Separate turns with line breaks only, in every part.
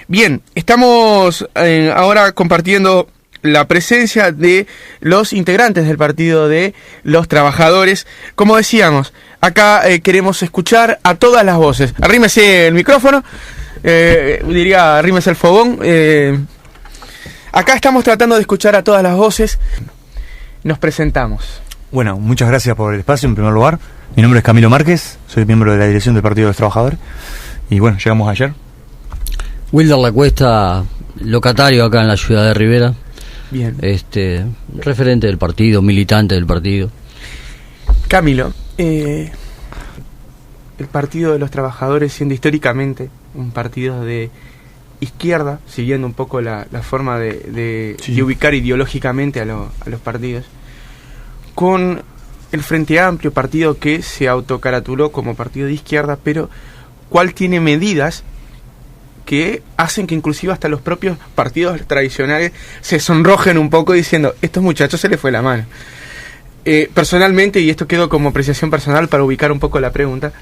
Bien, estamos ahora compartiendo la presencia de los integrantes del Partido de los Trabajadores. Como decíamos, acá queremos escuchar a todas las voces. Arrímese el micrófono, diría arrímese el fogón. Acá estamos tratando de escuchar a todas las voces. Nos presentamos.
Bueno, muchas gracias por el espacio en primer lugar. Mi nombre es Camilo Márquez, soy miembro de la dirección del Partido de los Trabajadores. Y bueno, llegamos ayer.
Wilder La Cuesta, locatario acá en la ciudad de Rivera.
Bien.
Referente del partido, militante del partido.
Camilo, el Partido de los Trabajadores, siendo históricamente un partido de izquierda, siguiendo un poco la forma de ubicar ideológicamente a los partidos, con el Frente Amplio, partido que se autocaratuló como partido de izquierda, pero ¿cuál tiene medidas que hacen que inclusive hasta los propios partidos tradicionales se sonrojen un poco diciendo, estos muchachos se les fue la mano? Personalmente, y esto quedó como apreciación personal para ubicar un poco la pregunta,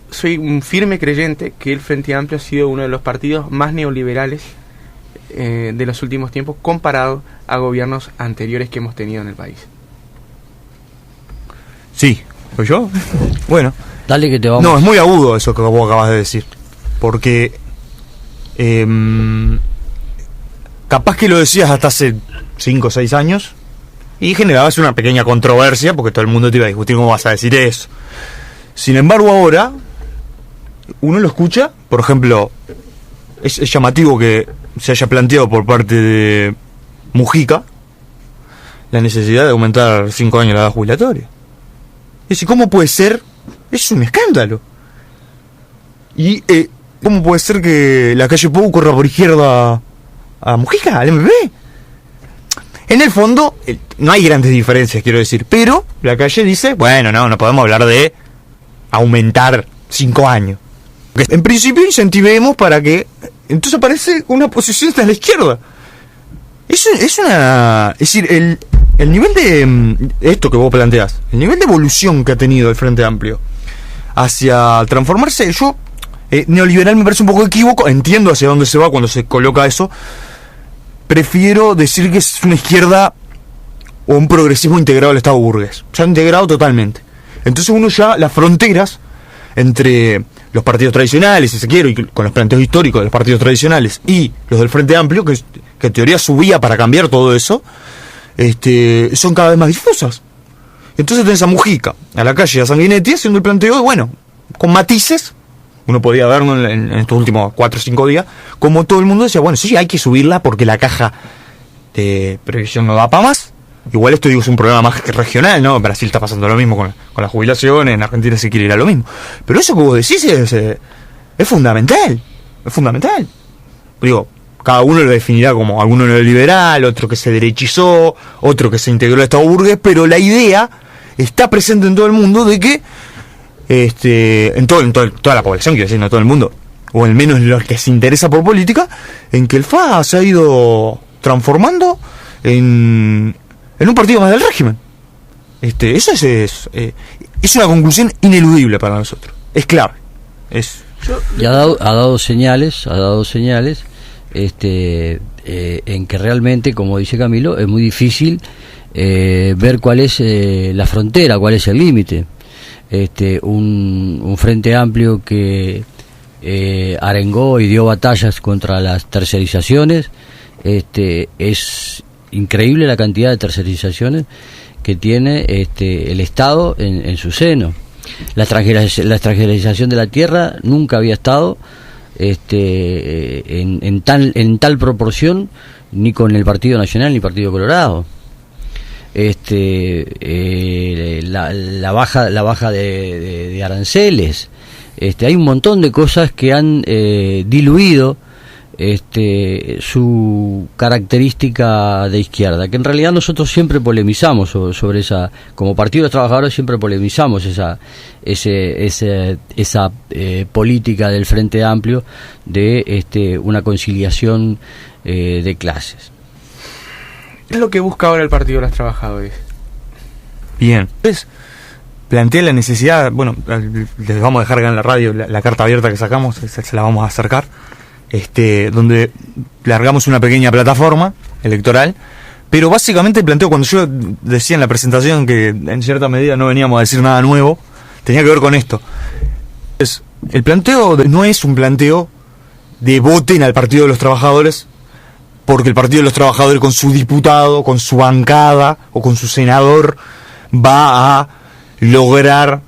soy un firme creyente que el Frente Amplio ha sido uno de los partidos más neoliberales de los últimos tiempos comparado a gobiernos anteriores que hemos tenido en el país.
Sí, ¿pues yo? Bueno.
Dale que te vamos.
No, es muy agudo eso que vos acabas de decir. Porque capaz que lo decías hasta hace 5 o 6 años y generabas una pequeña controversia porque todo el mundo te iba a discutir cómo vas a decir eso. Sin embargo, ahora uno lo escucha. Por ejemplo, es llamativo que se haya planteado por parte de Mujica la necesidad de aumentar 5 años la edad jubilatoria. Es decir, ¿cómo puede ser? Es un escándalo. Y ¿cómo puede ser que la calle Pou corra por izquierda a Mujica, al MP? En el fondo, no hay grandes diferencias, quiero decir. Pero la calle dice, bueno, no podemos hablar de aumentar 5 años. En principio incentivemos para que... Entonces aparece una posición hasta la izquierda. Es decir, el nivel de... Esto que vos planteás, el nivel de evolución que ha tenido el Frente Amplio hacia transformarse, neoliberal me parece un poco equívoco, entiendo hacia dónde se va cuando se coloca eso. Prefiero decir que es una izquierda o un progresismo integrado al Estado burgués, ya integrado totalmente. Entonces uno ya, las fronteras entre los partidos tradicionales, si se quiere, y con los planteos históricos de los partidos tradicionales y los del Frente Amplio, que en teoría subía para cambiar todo eso, son cada vez más difusas. Entonces tenés a Mujica, a la calle, a Sanguinetti haciendo el planteo de, bueno, con matices, uno podía verlo en estos últimos 4 o 5 días, como todo el mundo decía, bueno, sí, hay que subirla porque la caja de previsión no da para más. Igual esto es un problema más que regional, ¿no? En Brasil está pasando lo mismo con la jubilación, en Argentina se quiere ir a lo mismo. Pero eso que vos decís es fundamental, es fundamental. Digo, cada uno lo definirá como alguno neoliberal, otro que se derechizó, otro que se integró al Estado burgués, pero la idea está presente en todo el mundo de que en toda la población, quiero decir, no todo el mundo, o al menos los que se interesa por política, en que el FA se ha ido transformando en un partido más del régimen. Eso es una conclusión ineludible para nosotros. Es clave.
Y ha dado señales en que realmente, como dice Camilo, es muy difícil ver cuál es la frontera, cuál es el límite. Un Frente Amplio que arengó y dio batallas contra las tercerizaciones. Es increíble la cantidad de tercerizaciones que tiene el Estado en su seno. La extranjerización de la tierra nunca había estado en tal proporción ni con el Partido Nacional ni Partido Colorado. La baja de aranceles, hay un montón de cosas que han diluido su característica de izquierda, que en realidad nosotros siempre polemizamos sobre esa, como Partido de los Trabajadores siempre polemizamos esa política del Frente Amplio de una conciliación de clases.
¿Qué es lo que busca ahora el Partido de los Trabajadores?
Bien, entonces plantea la necesidad, bueno, les vamos a dejar acá en la radio la carta abierta que sacamos, se la vamos a acercar. donde largamos una pequeña plataforma electoral, pero básicamente el planteo, cuando yo decía en la presentación que en cierta medida no veníamos a decir nada nuevo, tenía que ver con esto. El planteo no es un planteo de voten al Partido de los Trabajadores, porque el Partido de los Trabajadores con su diputado, con su bancada o con su senador va a lograr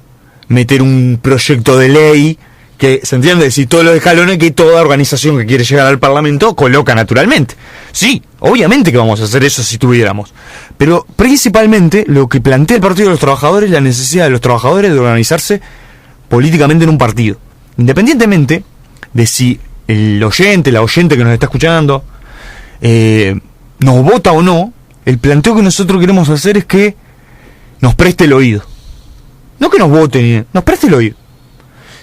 meter un proyecto de ley que, ¿se entiende? Si todos los escalones que toda organización que quiere llegar al Parlamento coloca naturalmente. Sí, obviamente que vamos a hacer eso si tuviéramos. Pero principalmente lo que plantea el Partido de los Trabajadores es la necesidad de los trabajadores de organizarse políticamente en un partido. Independientemente de si el oyente, la oyente que nos está escuchando, nos vota o no, el planteo que nosotros queremos hacer es que nos preste el oído. No que nos voten, nos preste el oído.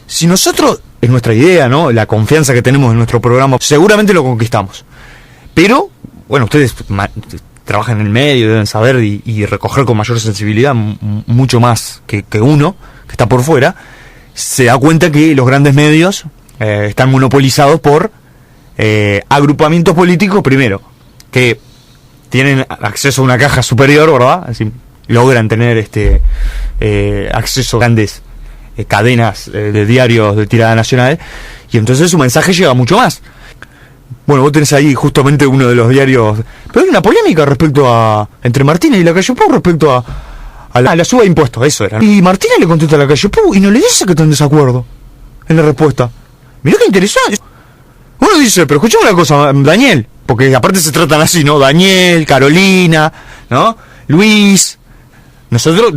Si nosotros, es nuestra idea, ¿no? La confianza que tenemos en nuestro programa, seguramente lo conquistamos. Pero, bueno, ustedes trabajan en el medio, deben saber y recoger con mayor sensibilidad, mucho más que uno, que está por fuera, se da cuenta que los grandes medios están monopolizados por agrupamientos políticos, primero, que tienen acceso a una caja superior, ¿verdad? Así, logran tener acceso a grandes cadenas de diarios de tirada nacional, y entonces su mensaje llega mucho más. Bueno, vos tenés ahí justamente uno de los diarios, pero hay una polémica respecto a entre Martínez y Lacalle Pou respecto a la suba de impuestos, eso era. Y Martínez le contesta a Lacalle Pou y no le dice que está en desacuerdo en la respuesta. Mirá qué interesante. Uno dice, pero escuchame una cosa, Daniel, porque aparte se tratan así, ¿no? Daniel, Carolina, ¿no? Luis. Nosotros,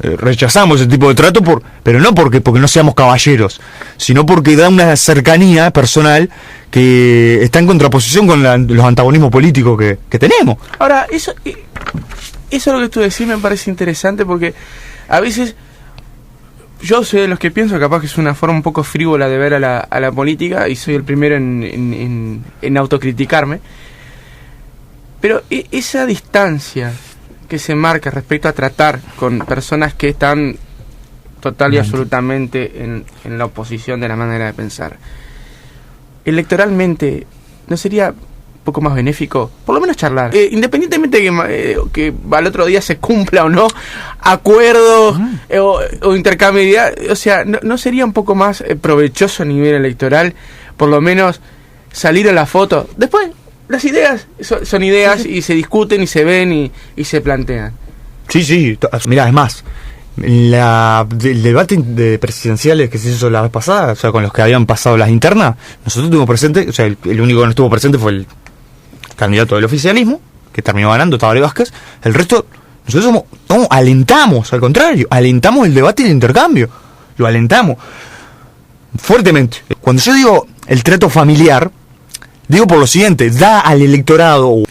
rechazamos ese tipo de trato, pero no porque no seamos caballeros, sino porque da una cercanía personal que está en contraposición con los antagonismos políticos que tenemos.
Ahora, eso lo que tú decís me parece interesante, porque a veces yo soy de los que pienso, capaz que es una forma un poco frívola de ver a la política, y soy el primero en autocriticarme, pero esa distancia que se marca respecto a tratar con personas que están total y absolutamente en la oposición de la manera de pensar, electoralmente, ¿no sería un poco más benéfico por lo menos charlar? Independientemente de que al otro día se cumpla o no acuerdo o intercambio, o sea, ¿no sería un poco más provechoso a nivel electoral por lo menos salir a la foto? Después las ideas son ideas, y se discuten y se ven y se plantean.
Sí, mirá, es más, el debate de presidenciales que se hizo la vez pasada, o sea, con los que habían pasado las internas, nosotros tuvimos presente, o sea, el único que no estuvo presente fue el candidato del oficialismo, que terminó ganando, Tabaré Vázquez. El resto, nosotros alentamos, al contrario, alentamos el debate y el intercambio, lo alentamos fuertemente. Cuando yo digo el trato familiar, digo por lo siguiente, da al electorado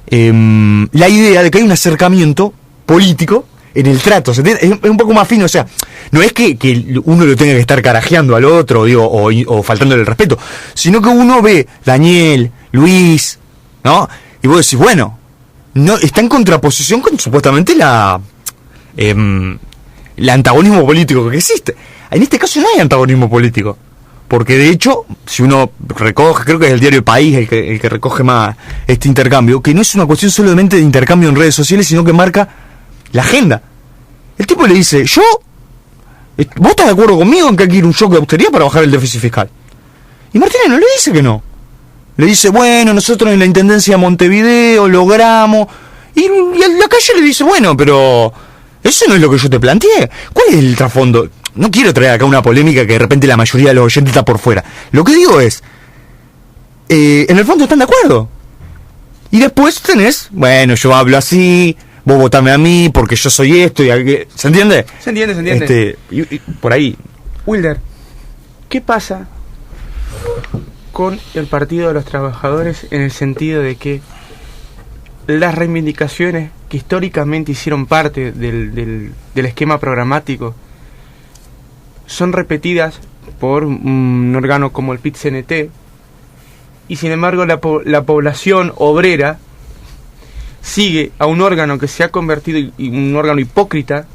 la idea de que hay un acercamiento político en el trato. Es un poco más fino, o sea, no es que uno lo tenga que estar carajeando al otro, o faltándole el respeto, sino que uno ve Daniel, Luis, ¿no? Y vos decís, bueno, no está en contraposición con supuestamente el antagonismo político que existe. En este caso no hay antagonismo político, porque de hecho, si uno recoge, creo que es el diario El País el que recoge más este intercambio, que no es una cuestión solamente de intercambio en redes sociales, sino que marca la agenda. El tipo le dice, ¿vos estás de acuerdo conmigo en que hay que ir un shock de austeridad para bajar el déficit fiscal? Y Martínez no le dice que no. Le dice, bueno, nosotros en la Intendencia de Montevideo logramos. Y la calle le dice, bueno, pero eso no es lo que yo te planteé. ¿Cuál es el trasfondo? No quiero traer acá una polémica que de repente la mayoría de los oyentes está por fuera. Lo que digo es, en el fondo están de acuerdo. Y después tenés, bueno, yo hablo así, vos votame a mí porque yo soy esto y aquello. ¿Se entiende?
Se entiende.
Y por ahí.
Wilder, ¿qué pasa con el Partido de los Trabajadores en el sentido de que las reivindicaciones que históricamente hicieron parte del esquema programático son repetidas por un órgano como el PIT-CNT, y sin embargo la población obrera sigue a un órgano que se ha convertido, y un órgano hipócrita,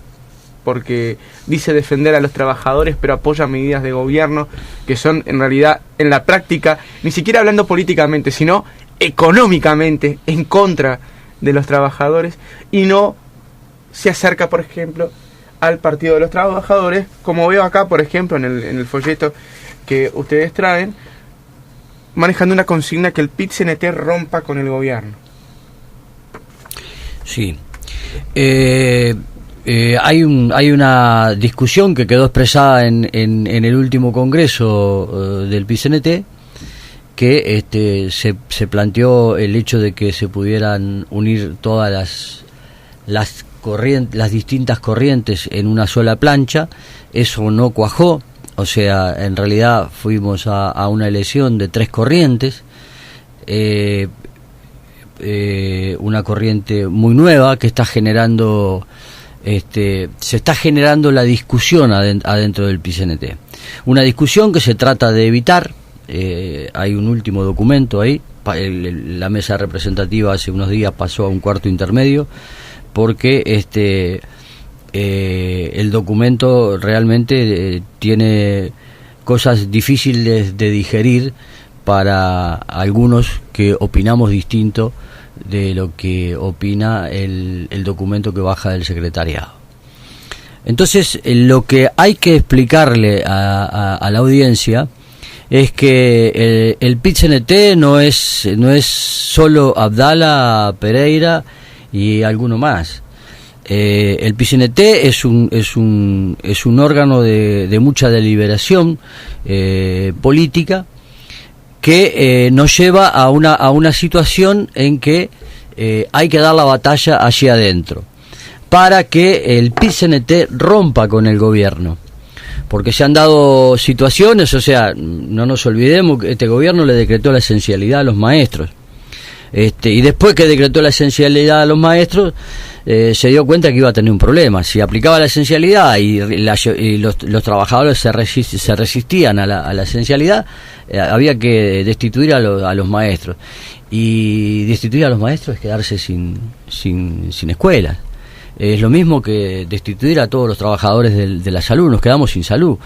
porque dice defender a los trabajadores, pero apoya medidas de gobierno que son en realidad, en la práctica, ni siquiera hablando políticamente, sino económicamente en contra de los trabajadores, y no se acerca, por ejemplo, al Partido de los Trabajadores, como veo acá, por ejemplo, en el folleto que ustedes traen, manejando una consigna que el PIT-CNT rompa con el gobierno.
Sí. Hay una discusión que quedó expresada en el último congreso del PIT-CNT, que se planteó el hecho de que se pudieran unir todas las distintas corrientes en una sola plancha. Eso no cuajó, o sea, en realidad fuimos a una elección de 3 corrientes, una corriente muy nueva que está generando, se está generando la discusión adentro del PIT-CNT, una discusión que se trata de evitar. Hay un último documento ahí, la mesa representativa hace unos días pasó a un cuarto intermedio, porque el documento realmente tiene cosas difíciles de digerir para algunos que opinamos distinto de lo que opina el documento que baja del secretariado. Entonces, lo que hay que explicarle a la audiencia es que el PIT-CNT no es solo Abdala, Pereira y alguno más. El PIT-CNT es un órgano de mucha deliberación política que nos lleva a una situación en que hay que dar la batalla allí adentro para que el PIT-CNT rompa con el gobierno. Porque se han dado situaciones, o sea, no nos olvidemos que este gobierno le decretó la esencialidad a los maestros. Y después que decretó la esencialidad a los maestros, se dio cuenta que iba a tener un problema. Si aplicaba la esencialidad y los trabajadores se resistían a la esencialidad, había que destituir a los maestros. Y destituir a los maestros es quedarse sin escuelas. Es lo mismo que destituir a todos los trabajadores de la salud, nos quedamos sin salud.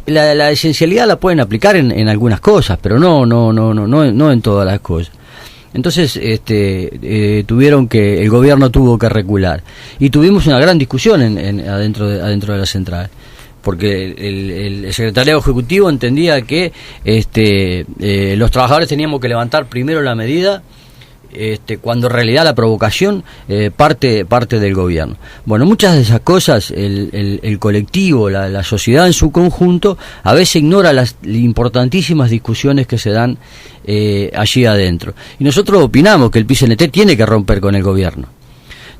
La esencialidad la pueden aplicar en algunas cosas, pero no en todas las cosas. Entonces el gobierno tuvo que recular y tuvimos una gran discusión adentro de la central, porque el secretariado ejecutivo entendía que los trabajadores teníamos que levantar primero la medida, cuando en realidad la provocación parte del gobierno. Bueno, muchas de esas cosas el colectivo, la sociedad en su conjunto, a veces ignora las importantísimas discusiones que se dan allí adentro. Y nosotros opinamos que el PIT-CNT tiene que romper con el gobierno.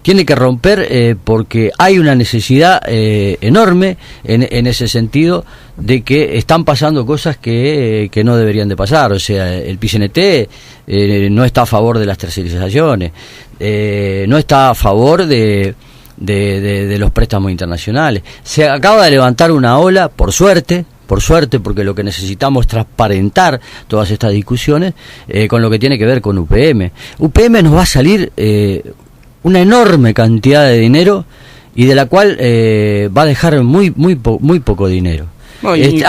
Tiene que romper porque hay una necesidad enorme en ese sentido, de que están pasando cosas que no deberían de pasar. O sea, el PIT-CNT no está a favor de las tercerizaciones, no está a favor de los préstamos internacionales. Se acaba de levantar una ola, por suerte, porque lo que necesitamos es transparentar todas estas discusiones con lo que tiene que ver con UPM. UPM nos va a salir una enorme cantidad de dinero, y de la cual va a dejar muy poco dinero.
No, hay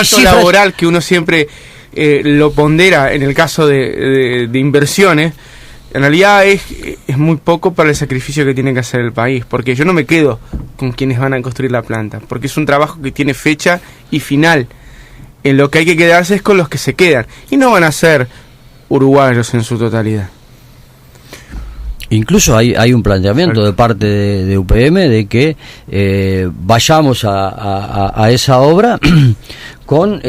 cifras laboral que uno siempre lo pondera en el caso de inversiones. En realidad es muy poco para el sacrificio que tiene que hacer el país, porque yo no me quedo con quienes van a construir la planta, porque es un trabajo que tiene fecha y final. En lo que hay que quedarse es con los que se quedan, y no van a ser uruguayos en su totalidad.
Incluso hay un planteamiento de parte de UPM de que vayamos a esa obra con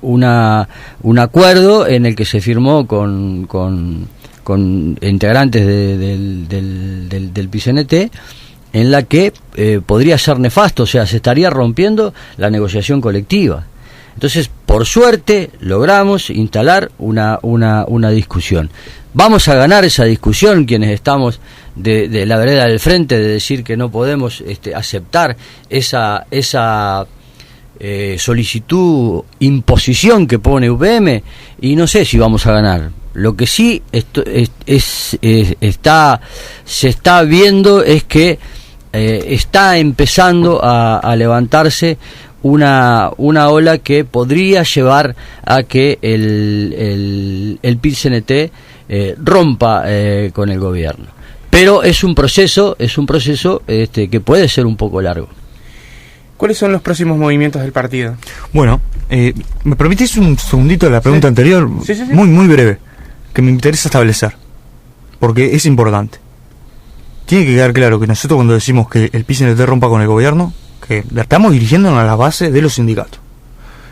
un acuerdo en el que se firmó con integrantes del PIT-CNT, en la que podría ser nefasto, o sea, se estaría rompiendo la negociación colectiva. Entonces, por suerte, logramos instalar una discusión. Vamos a ganar esa discusión quienes estamos de la vereda del frente, de decir que no podemos aceptar esa solicitud, imposición que pone UPM, y no sé si vamos a ganar. Lo que sí se está viendo es que está empezando a levantarse una ola que podría llevar a que el PIT-CNT rompa con el gobierno. Pero es un proceso que puede ser un poco largo.
¿Cuáles son los próximos movimientos del partido?
Bueno, ¿me permitís un segundito de la pregunta anterior?
Sí.
Muy breve, que me interesa establecer, porque es importante. Tiene que quedar claro que nosotros, cuando decimos que el PIT-CNT rompa con el gobierno, que estamos dirigiéndonos a la base de los sindicatos.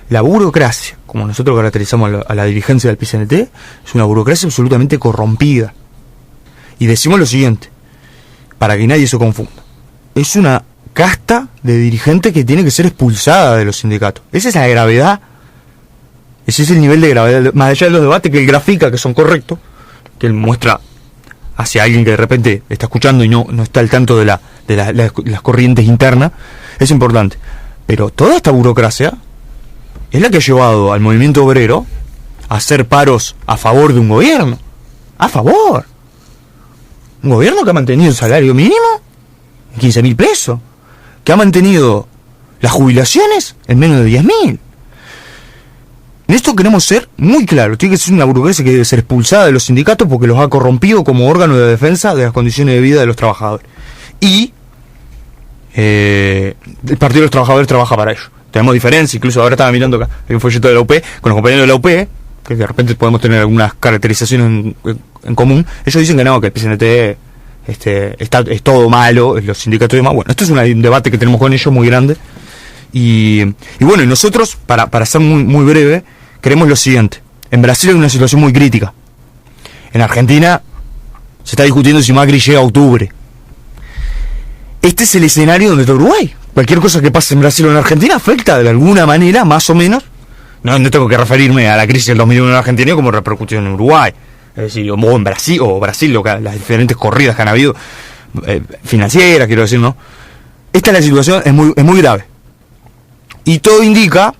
La burocracia, como nosotros caracterizamos a la dirigencia del PIT-CNT, es una burocracia absolutamente corrompida. Y decimos lo siguiente, para que nadie se confunda: es una casta de dirigentes que tiene que ser expulsada de los sindicatos. Esa es la gravedad, ese es el nivel de gravedad, más allá de los debates que él grafica, que son correctos, que él muestra hacia alguien que de repente está escuchando y no está al tanto de las corrientes internas. Es importante. Pero toda esta burocracia es la que ha llevado al movimiento obrero a hacer paros a favor de un gobierno. A favor. Un gobierno que ha mantenido el salario mínimo en 15.000 pesos. Que ha mantenido las jubilaciones en menos de 10.000. En esto queremos ser muy claros. Tiene que ser una burocracia que debe ser expulsada de los sindicatos porque los ha corrompido como órgano de defensa de las condiciones de vida de los trabajadores. Y el Partido de los Trabajadores trabaja para ello. Tenemos diferencias, incluso ahora estaba mirando acá hay un folleto de la UP, con los compañeros de la UP, que de repente podemos tener algunas caracterizaciones en común. Ellos dicen que no, que el PCNT es todo malo, los sindicatos y demás. Bueno, esto es un debate que tenemos con ellos muy grande. Y bueno, y nosotros, para ser muy breve, queremos lo siguiente. En Brasil hay una situación muy crítica. En Argentina se está discutiendo si Macri llega a octubre. Este es el escenario donde está Uruguay. Cualquier cosa que pase en Brasil o en Argentina afecta de alguna manera, más o menos. No tengo que referirme a la crisis del 2001 en Argentina como repercusión en Uruguay. Es decir, o en Brasil, las diferentes corridas que han habido, financieras, quiero decir, ¿no? Esta es la situación, es muy grave. Y todo indica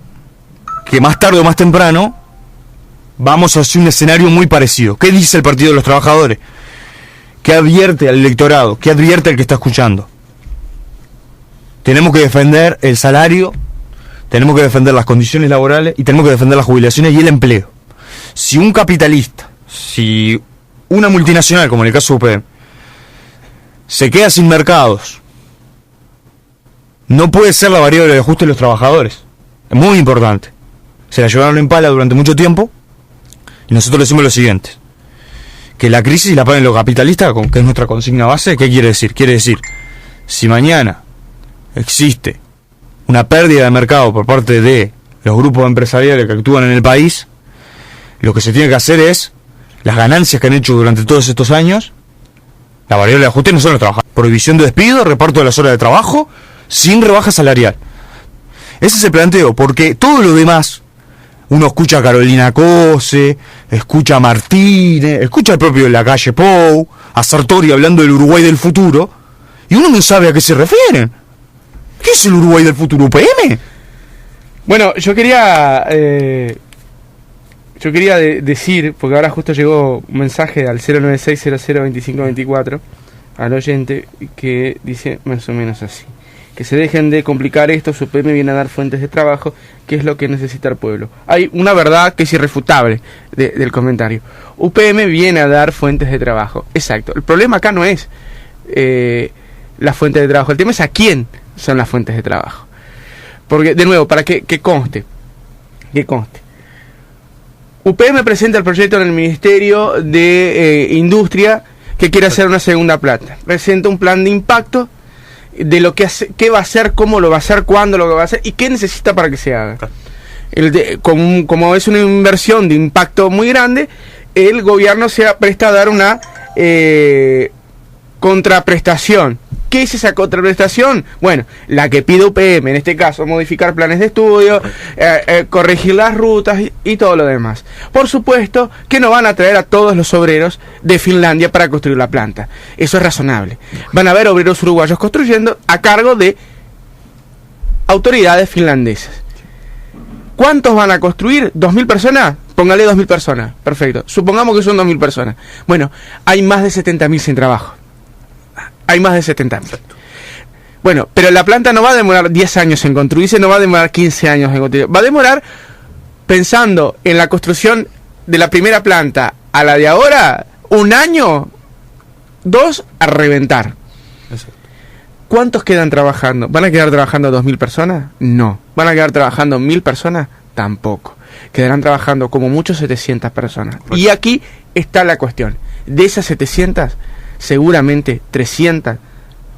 que más tarde o más temprano vamos hacia un escenario muy parecido. ¿Qué dice el Partido de los Trabajadores? ¿Qué advierte al electorado? ¿Qué advierte al que está escuchando? Tenemos que defender el salario, tenemos que defender las condiciones laborales y tenemos que defender las jubilaciones y el empleo. Si un capitalista, si una multinacional, como en el caso de UPM, se queda sin mercados, no puede ser la variable de ajuste de los trabajadores. Es muy importante. Se la llevaron en pala durante mucho tiempo y nosotros decimos lo siguiente: que la crisis la paguen los capitalistas, que es nuestra consigna base. ¿Qué quiere decir? Quiere decir, si mañana existe una pérdida de mercado por parte de los grupos empresariales que actúan en el país, lo que se tiene que hacer es, las ganancias que han hecho durante todos estos años, la variable de ajuste no son los trabajadores. Prohibición de despido, reparto de las horas de trabajo, sin rebaja salarial. Ese es el planteo, porque todo lo demás, uno escucha a Carolina Cose, escucha a Martínez, escucha al propio de la calle Pou, a Sartori hablando del Uruguay del futuro, y uno no sabe a qué se refieren. ¿Qué es el Uruguay del futuro, UPM?
Bueno, yo quería decir, porque ahora justo llegó un mensaje al 096002524 al oyente que dice más o menos así: que se dejen de complicar esto, su UPM viene a dar fuentes de trabajo, que es lo que necesita el pueblo. Hay una verdad que es irrefutable del comentario. UPM viene a dar fuentes de trabajo, exacto. El problema acá no es la fuente de trabajo, el tema es a quién son las fuentes de trabajo. Porque, de nuevo, para que conste, UPM presenta el proyecto en el Ministerio de Industria que quiere hacer una segunda planta. Presenta un plan de impacto de lo que hace, qué va a hacer, cómo lo va a hacer, cuándo lo va a hacer y qué necesita para que se haga. Como es una inversión de impacto muy grande, el gobierno se presta a dar una contraprestación. ¿Qué es esa contraprestación? Bueno, la que pide UPM, en este caso, modificar planes de estudio, corregir las rutas y todo lo demás. Por supuesto que no van a traer a todos los obreros de Finlandia para construir la planta. Eso es razonable. Van a haber obreros uruguayos construyendo a cargo de autoridades finlandesas. ¿Cuántos van a construir? ¿2.000 personas? Póngale 2.000 personas. Perfecto. Supongamos que son 2.000 personas. Bueno, hay más de 70.000 sin trabajo. Hay más de 70.000. Bueno, pero la planta no va a demorar 10 años en construirse, no va a demorar 15 años en construirse. Va a demorar, pensando en la construcción de la primera planta a la de ahora, 1 año, 2 a reventar.
Exacto.
¿Cuántos quedan trabajando? ¿Van a quedar trabajando 2.000 personas? No. ¿Van a quedar trabajando 1.000 personas? Tampoco. Quedarán trabajando como mucho 700 personas. Pues, y aquí está la cuestión. De esas 700, seguramente 300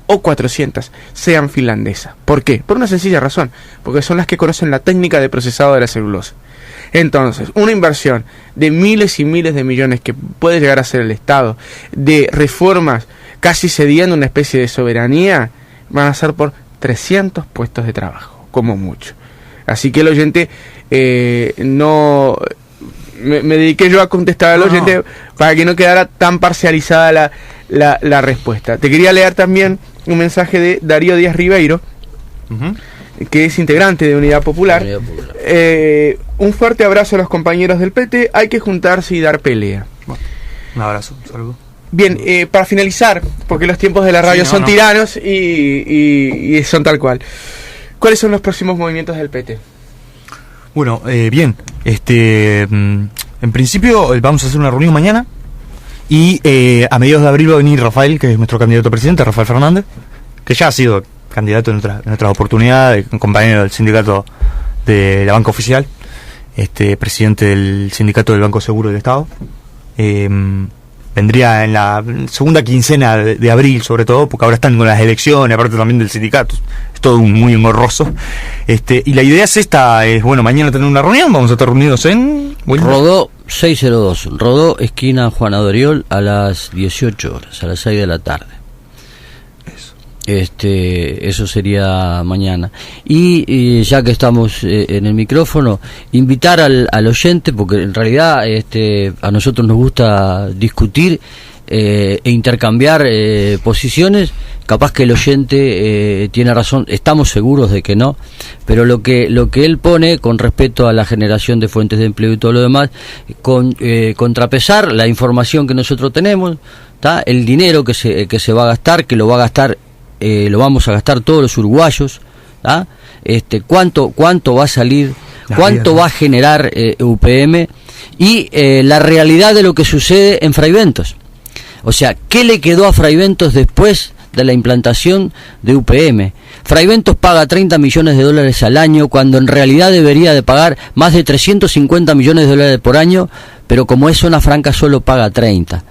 o 400 sean finlandesas. ¿Por qué? Por una sencilla razón. Porque son las que conocen la técnica de procesado de la celulosa. Entonces, una inversión de miles y miles de millones que puede llegar a ser el Estado, de reformas casi cediendo una especie de soberanía, van a ser por 300 puestos de trabajo, como mucho. Así que el oyente no... Me dediqué yo a contestar al oyente para que no quedara tan parcializada la respuesta. Te quería leer también un mensaje de Darío Díaz Ribeiro, que es integrante de Unidad Popular. Un fuerte abrazo a los compañeros del PT, hay que juntarse y dar pelea.
Bueno, un abrazo, un saludo.
Bien, para finalizar, porque los tiempos de la radio son tiranos y son tal cual. ¿Cuáles son los próximos movimientos del PT?
Bueno, bien, en principio vamos a hacer una reunión mañana y a mediados de abril va a venir Rafael, que es nuestro candidato a presidente, Rafael Fernández, que ya ha sido candidato en otras oportunidades, compañero del sindicato de la banca oficial, presidente del sindicato del Banco Seguro del Estado. Vendría en la segunda quincena de abril, sobre todo, porque ahora están con las elecciones, aparte también del sindicato. Es todo muy engorroso. Y la idea es esta, bueno, mañana tener una reunión, vamos a estar reunidos en...
Rodó 602, Rodó, esquina Juana Doriol, a las 18 horas, a las 6 de la tarde. Eso sería mañana. Y ya que estamos en el micrófono, invitar al oyente, porque en realidad a nosotros nos gusta discutir e intercambiar posiciones. Capaz que el oyente tiene razón, estamos seguros de que no, pero lo que él pone con respecto a la generación de fuentes de empleo y todo lo demás, contrapesar la información que nosotros tenemos, ¿tá? El dinero que se va a gastar, que lo va a gastar, lo vamos a gastar todos los uruguayos, ¿ah? Cuánto va a salir, cuánto va a generar UPM y la realidad de lo que sucede en Fraiventos. O sea, ¿qué le quedó a Fraiventos después de la implantación de UPM? Fraiventos paga 30 millones de dólares al año, cuando en realidad debería de pagar más de 350 millones de dólares por año, pero como es zona franca solo paga 30.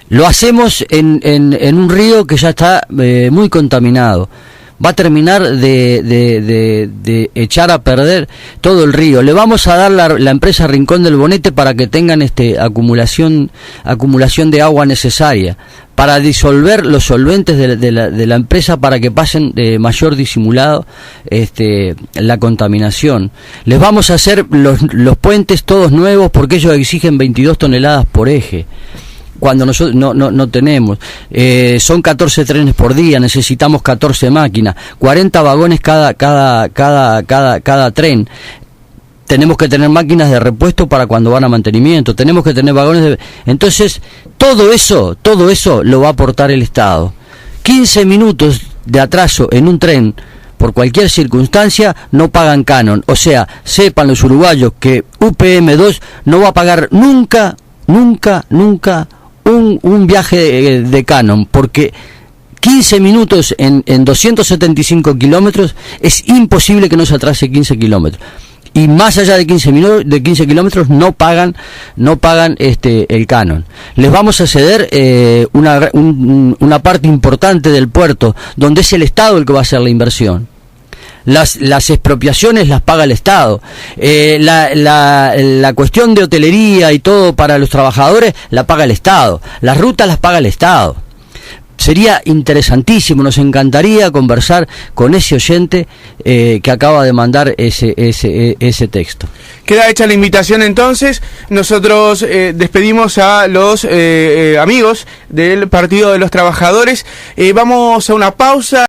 Lo hacemos en un río que ya está muy contaminado. Va a terminar de echar a perder todo el río. Le vamos a dar la empresa Rincón del Bonete para que tengan acumulación de agua necesaria, para disolver los solventes de la empresa, para que pasen de mayor disimulado la contaminación. Les vamos a hacer los puentes todos nuevos, porque ellos exigen 22 toneladas por eje, cuando nosotros no tenemos. Son 14 trenes por día, necesitamos 14 máquinas, 40 vagones cada tren. Tenemos que tener máquinas de repuesto para cuando van a mantenimiento, tenemos que tener vagones entonces todo eso lo va a aportar el Estado. 15 minutos de atraso en un tren por cualquier circunstancia no pagan canon. O sea, sepan los uruguayos que UPM2 no va a pagar nunca un viaje de canon, porque 15 minutos en 275 kilómetros es imposible que no se atrase 15 kilómetros. Y más allá de 15 kilómetros no pagan el canon. Les vamos a ceder una parte importante del puerto, donde es el Estado el que va a hacer la inversión. Las expropiaciones las paga el Estado. La cuestión de hotelería y todo para los trabajadores la paga el Estado. Las rutas las paga el Estado. Sería interesantísimo, nos encantaría conversar con ese oyente que acaba de mandar ese texto.
Queda hecha la invitación entonces. Nosotros despedimos a los amigos del Partido de los Trabajadores. Vamos a una pausa.